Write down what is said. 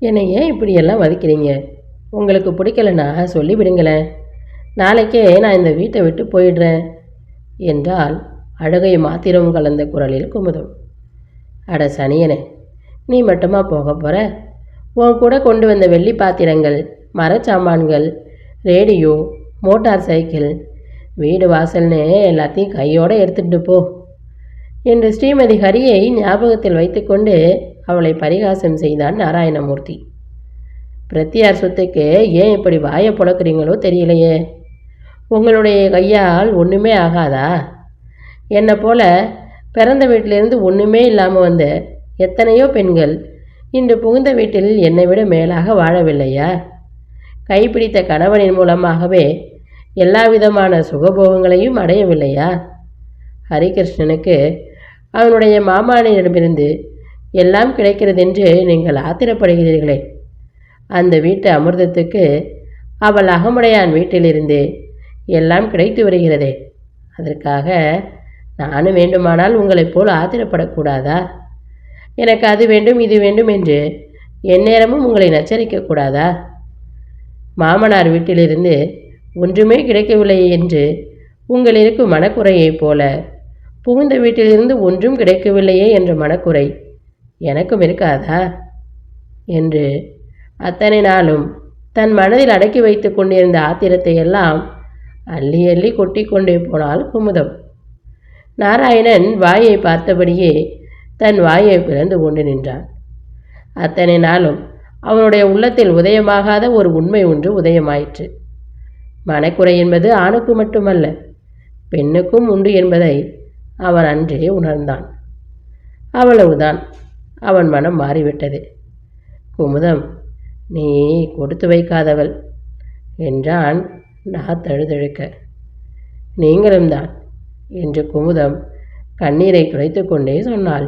என்னை ஏன் இப்படியெல்லாம் வதைக்கிறீங்க? உங்களுக்கு பிடிக்கலன்னா சொல்லிவிடுங்களேன். நாளைக்கே நான் இந்த வீட்டை விட்டு போயிடுறேன் என்றால் அழுகை மாத்திரம் கலந்த குரலில் குமுதம். அட சனியனே, நீ மட்டுமா போக போகிற? உன் கூட கொண்டு வந்த வெள்ளி பாத்திரங்கள், மரச்சாமான்கள், ரேடியோ, மோட்டார் சைக்கிள், வீடு வாசல்னு எல்லாத்தையும் கையோடு எடுத்துகிட்டு போ என்று ஸ்ரீமதி ஹரியை ஞாபகத்தில் வைத்துக்கொண்டு அவளை பரிகாசம் செய்தான் நாராயணமூர்த்தி. பிரத்தியார் சொத்துக்கு ஏன் இப்படி வாயை புழக்கிறீங்களோ தெரியலையே. உங்களுடைய கையால் ஒன்றுமே ஆகாதா? என்னை போல பிறந்த வீட்டிலிருந்து ஒன்றுமே இல்லாமல் வந்த எத்தனையோ பெண்கள் இன்று புகுந்த வீட்டில் என்னை விட மேலாக வாழவில்லையா? கைப்பிடித்த கணவனின் மூலமாகவே எல்லா விதமான சுகபோகங்களையும் அடையவில்லையா? ஹரிகிருஷ்ணனுக்கு அவனுடைய மாமானிடமிருந்து எல்லாம் கிடைக்கிறதென்று நீங்கள் ஆத்திரப்படுகிறீர்களே. அந்த வீட்டு அமிர்தத்துக்கு அவள் அகமுடையான் வீட்டிலிருந்து எல்லாம் கிடைத்து வருகிறதே. அதற்காக நானும் வேண்டுமானால் உங்களைப் போல் ஆத்திரப்படக்கூடாதா? எனக்கு அது வேண்டும் இது வேண்டும் என்று எந்நேரமும் உங்களை நச்சரிக்கக்கூடாதா? மாமனார் வீட்டிலிருந்து ஒன்றுமே கிடைக்கவில்லை என்று உங்கள் இருக்கும் மனக்குறையைப் போல புகுந்த வீட்டிலிருந்து ஒன்றும் கிடைக்கவில்லையே என்ற மனக்குறை எனக்கும் இருக்காதா என்று அத்தனை நாளும் தன் மனதில் அடக்கி வைத்து கொண்டிருந்த ஆத்திரத்தை எல்லாம் அள்ளி அள்ளி கொட்டி கொண்டே போனாள் குமுதம். நாராயணன் வாயை பார்த்தபடியே தன் வாயை பிளந்து கொண்டு நின்றான். அத்தனை நாளும் அவனுடைய உள்ளத்தில் உதயமாகாத ஒரு உண்மை ஒன்று உதயமாயிற்று. மனக்குறை என்பது ஆணுக்கு மட்டுமல்ல, பெண்ணுக்கும் உண்டு என்பதை அவன் அன்றே உணர்ந்தான். அவ்வளவுதான், அவன் மனம் மாறிவிட்டது. குமுதம், நீ கொடுத்து வைக்காதவள் என்றான் நான் தழுதழுக்க. நீங்களும் தான் என்று குமுதம் கண்ணீரை துடைத்து கொண்டே சொன்னாள்.